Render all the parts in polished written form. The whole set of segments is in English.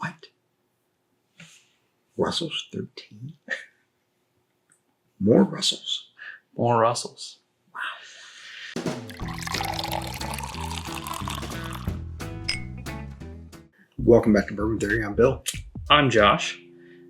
What? Russell's 13? More Russells. More Russells. Wow. Welcome back to Bourbon Theory. I'm Bill. I'm Josh.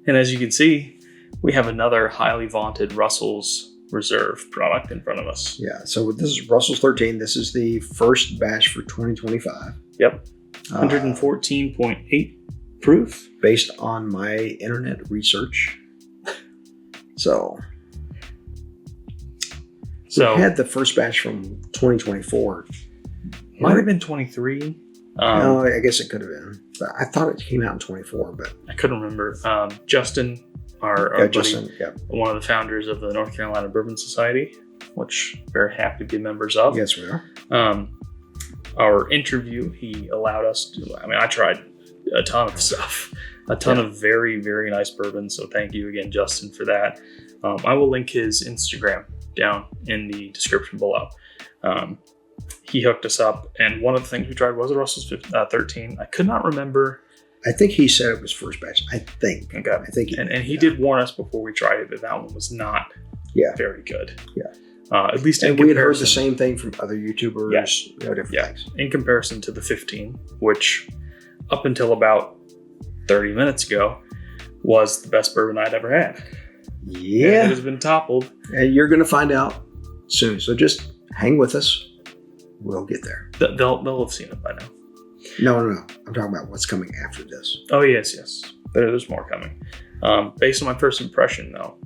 And as you can see, we have another highly vaunted Russell's Reserve product in front of us. Yeah, so this is Russell's 13. This is the first batch for 2025. Yep. 114.8 proof. Based on my internet research. So we had the first batch from 2024. Might have been 23. No, I guess it could have been. But I thought it came out in 24, but I couldn't remember. Justin, our buddy, Justin, one of the founders of the North Carolina Bourbon Society, which we're happy to be members of. Yes, we are. Our interview, he allowed us to, I tried a ton of stuff, a ton of very, very nice bourbon. So thank you again, Justin, for that. I will link his Instagram down in the description below. He hooked us up, and one of the things we tried was a Russell's 13. I could not remember. I think he said it was first batch. I think. Okay. I think. And he did warn us before we tried it that one was not very good. Yeah. At least in and we had heard the same thing from other YouTubers. Yes. Different things. In comparison to the 15, which up until about 30 minutes ago was the best bourbon I'd ever had. Yeah. And it has been toppled. And you're going to find out soon. So just hang with us. We'll get there. They'll have seen it by now. No. I'm talking about what's coming after this. Oh, yes. There's more coming. Based on my first impression, though,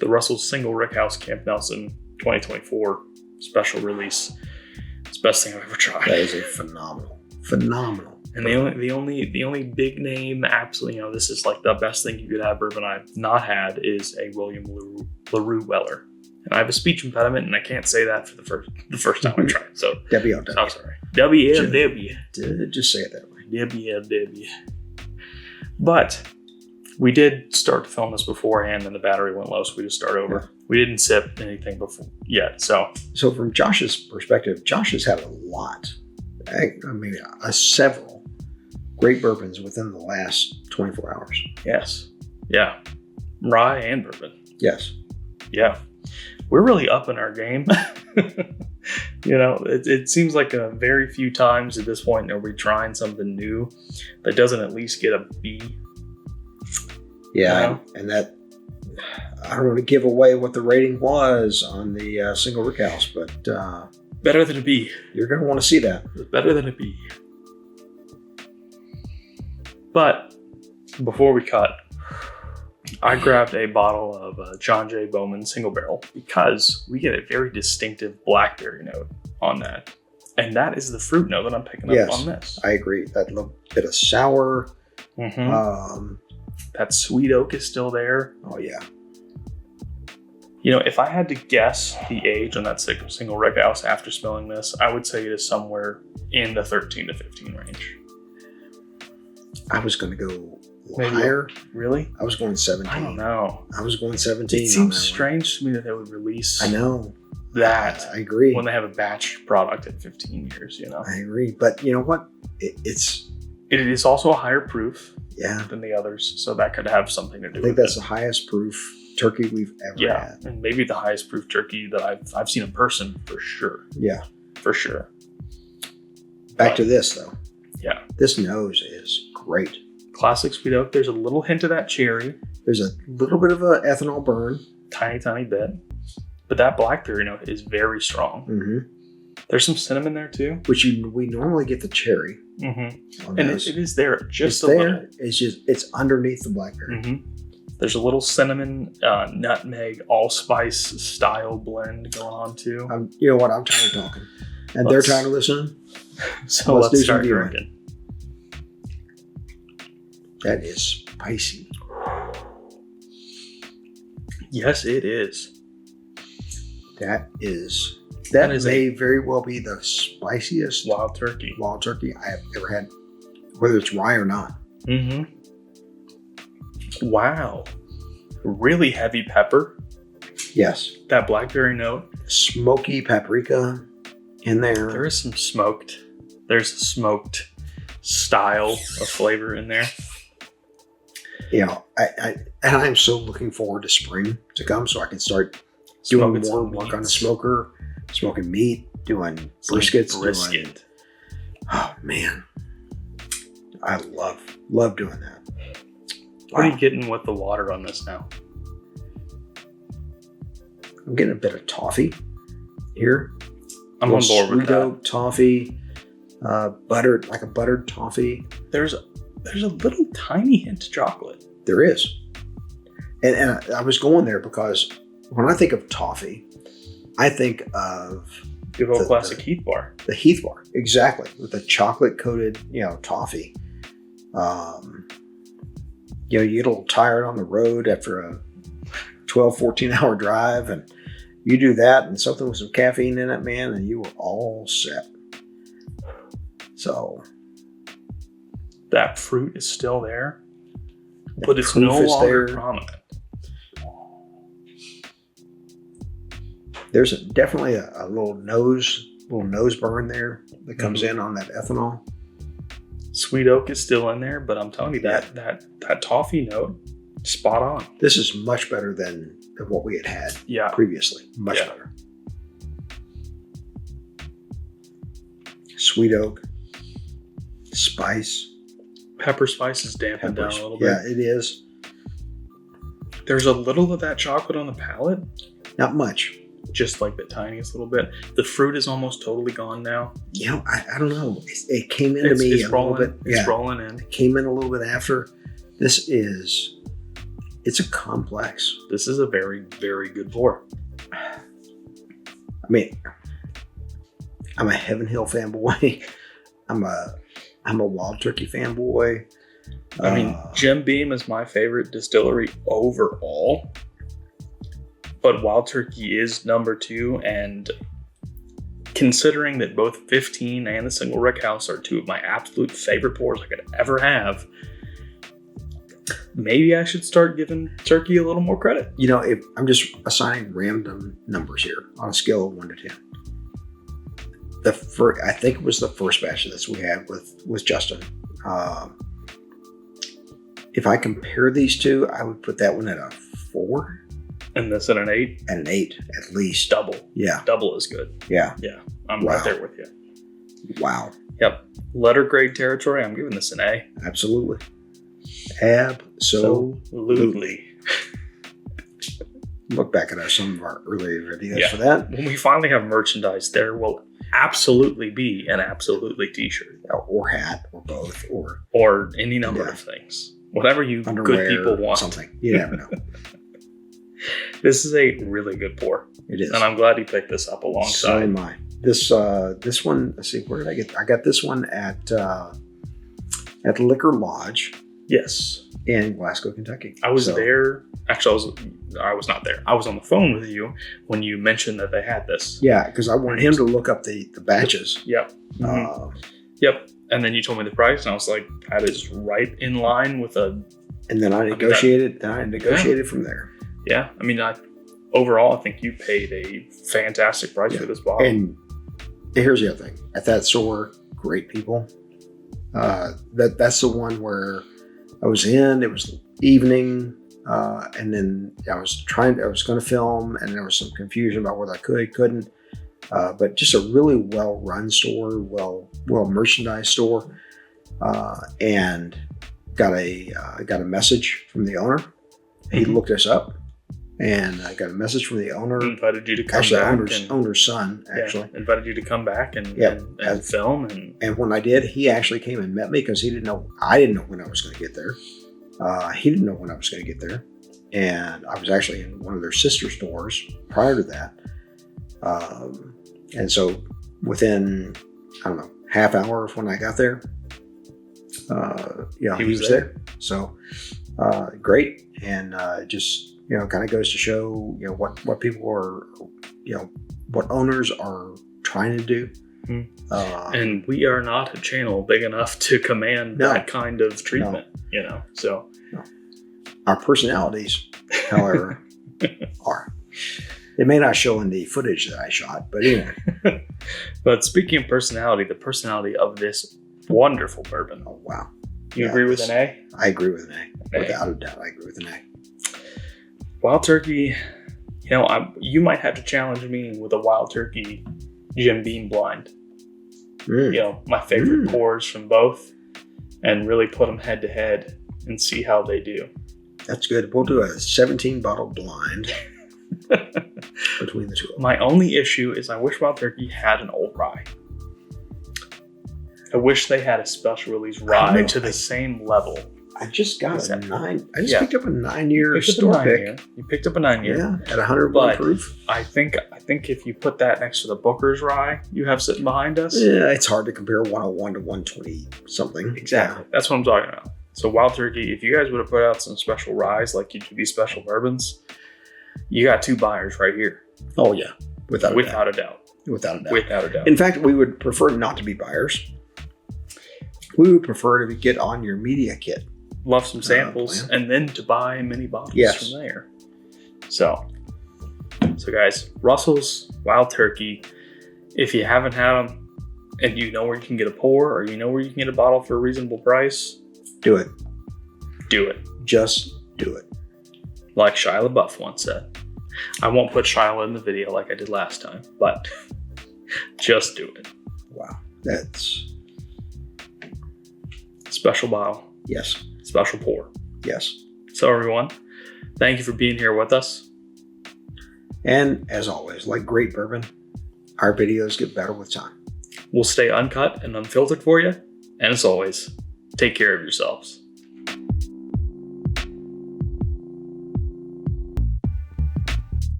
the Russell's Single Rickhouse Camp Nelson 2024 special release. It's the best thing I've ever tried. That is a phenomenal. And the only big name, absolutely, this is like the best thing you could have bourbon I've not had is a William LaRue Weller. And I have a speech impediment, and I can't say that for the first time I tried. So WLW. I'm sorry. WLW. Just say it that way. WLW. But we did start to film this beforehand, and the battery went low, so we just start over. Yeah. We didn't sip anything before yet. So from Josh's perspective, Josh has had a lot. Several great bourbons within the last 24 hours. Yes. Yeah. Rye and bourbon. Yes. Yeah. We're really up in our game. It seems like a very few times at this point are we trying something new that doesn't at least get a B. Yeah, and that, I don't want to give away what the rating was on the Single Rickhouse, but better than a B. You're going to want to see that. Better than a B. But before we cut, I grabbed a bottle of John J. Bowman Single Barrel because we get a very distinctive blackberry note on that. And that is the fruit note that I'm picking up on this. I agree. That little bit of sour. Mm-hmm. That sweet oak is still there. Oh, yeah. If I had to guess the age on that Single Rickhouse after smelling this, I would say it is somewhere in the 13 to 15 range. I was going to go higher. Really? I was going 17. I don't know. I was going 17. It seems strange to me that they would release that. I agree. When they have a batch product at 15 years, I agree. But you know what? It is also a higher proof than the others. So that could have something to do with it. I think that's the highest proof turkey we've ever had. And maybe the highest proof turkey that I've seen in person for sure. Yeah. For sure. Back to this though. Yeah. This nose is great. Classic sweet oak. There's a little hint of that cherry. There's a little bit of an ethanol burn. Tiny bit. But that blackberry note is very strong. Mm-hmm. There's some cinnamon there too. Which we normally get the cherry. Mm-hmm. And it is there just it's there. Little. It's underneath the blackberry. Mm-hmm. There's a little cinnamon, nutmeg, allspice style blend going on too. You know what? I'm tired of talking. And they're tired of listening. So let's start drinking. That is spicy. Yes, it is. That may very well be the spiciest wild turkey I have ever had, whether it's rye or not. Mm-hmm. Wow. Really heavy pepper. Yes. That blackberry note. Smoky paprika in there. There is there's a smoked style of flavor in there. You know, I'm so looking forward to spring to come so I can start doing more work on the smoker, smoking meat, doing briskets. Oh man, I love doing that. What are you getting with the water on this now? I'm getting a bit of toffee here. I'm on board with that. Toffee, buttered, like a buttered toffee. There's a little tiny hint of chocolate. There is. And I was going there because when I think of toffee, I think of Good old classic Heath bar. The Heath bar, exactly, with the chocolate coated, toffee. You get a little tired on the road after a 12, 14 hour drive, and you do that and something with some caffeine in it, man, and you were all set. So that fruit is still there, but it's no longer prominent. There's definitely a little nose burn there that comes in on that ethanol. Sweet oak is still in there, but I'm telling you that toffee note, spot on. This is much better than what we had previously. Much better. Sweet oak, spice. Pepper spice is dampened down a little bit. Yeah, it is. There's a little of that chocolate on the palate. Not much. Just like the tiniest little bit. The fruit is almost totally gone now. I don't know. It came into me a little bit. It's rolling in. It came in a little bit after. It's a complex. This is a very, very good pour. I mean, I'm a Heaven Hill fanboy. I'm a Wild Turkey fanboy. I mean, Jim Beam is my favorite distillery overall. But Wild Turkey is number 2, and considering that both 15 and the Single Rick House are 2 of my absolute favorite pours I could ever have, maybe I should start giving Turkey a little more credit. If I'm just assigning random numbers here on a scale of 1 to 10. I think it was the first batch of this we had with Justin. If I compare these two, I would put that one at a 4. And this at an 8? At an 8, at least. Double. Yeah. Double is good. Yeah. Yeah. I'm right there with you. Wow. Yep. Letter grade territory, I'm giving this an A. Absolutely. Absolutely. Look back at some of our earlier videos for that. When we finally have merchandise, there will absolutely be an absolutely t-shirt. Or hat, or both, or any number of things. Whatever you good people want. Something. You never know. This is a really good pour. It is. And I'm glad you picked this up alongside. So am I. This one, let's see, where did I get? I got this one at Liquor Lodge. Yes. In Glasgow, Kentucky. I was there. Actually, I was not there. I was on the phone with you when you mentioned that they had this. Yeah, because I wanted him to look up the batches. Yep. Yep. And then you told me the price, and I was like, that is right in line with a... And then I negotiated. From there. Yeah. I mean, overall, I think you paid a fantastic price for this bottle. And here's the other thing. At that store, great people. That's the one where I was in. It was evening, and then I was going to film, and there was some confusion about whether I couldn't. But just a really well-run store, well merchandised store, and got a message from the owner. He looked us up, and I got a message from the owner. Invited you to come actually, back. Owner's son, actually. Yeah, invited you to come back and film. And when I did, he actually came and met me because he didn't know. I didn't know when I was going to get there. He didn't know when I was going to get there. And I was actually in one of their sister stores prior to that. And so within, I don't know, half hour of when I got there, he was there. So great. And just, kind of goes to show, what people are, what owners are trying to do. And we are not a channel big enough to command that kind of treatment, so. No. Our personalities, however, are. It may not show in the footage that I shot, but anyway. But speaking of personality, the personality of this wonderful bourbon. Oh, wow. You agree with an A? I agree with an A. A. Without a doubt, I agree with an A. Wild Turkey, you might have to challenge me with a Wild Turkey Jim Beam blind. My favorite pours from both, and really put them head to head and see how they do. That's good. We'll do a 17-bottle blind between the two of them. My only issue is I wish Wild Turkey had an old rye. I wish they had a special release rye to the same level. I just got a 9. I just picked up a 9-year store pick. You picked up a 9-year. Yeah, at 101 proof. I think if you put that next to the Booker's rye you have sitting behind us. Yeah, it's hard to compare 101 to 120 something. Exactly. Yeah. That's what I'm talking about. So Wild Turkey, if you guys would have put out some special ryes like you do these special bourbons, you got 2 buyers right here. Oh yeah, without a doubt. In fact, we would prefer not to be buyers. We would prefer to get on your media kit. Love some samples and then to buy many bottles from there. So guys, Russell's Wild Turkey. If you haven't had them and you know where you can get a pour or you know where you can get a bottle for a reasonable price, do it. Do it. Just do it. Like Shia LaBeouf once said. I won't put Shia in the video like I did last time, but just do it. Wow. That's special bottle. Yes. Special pour. Yes. So everyone, thank you for being here with us. And as always, like great bourbon, our videos get better with time. We'll stay uncut and unfiltered for you. And as always, take care of yourselves.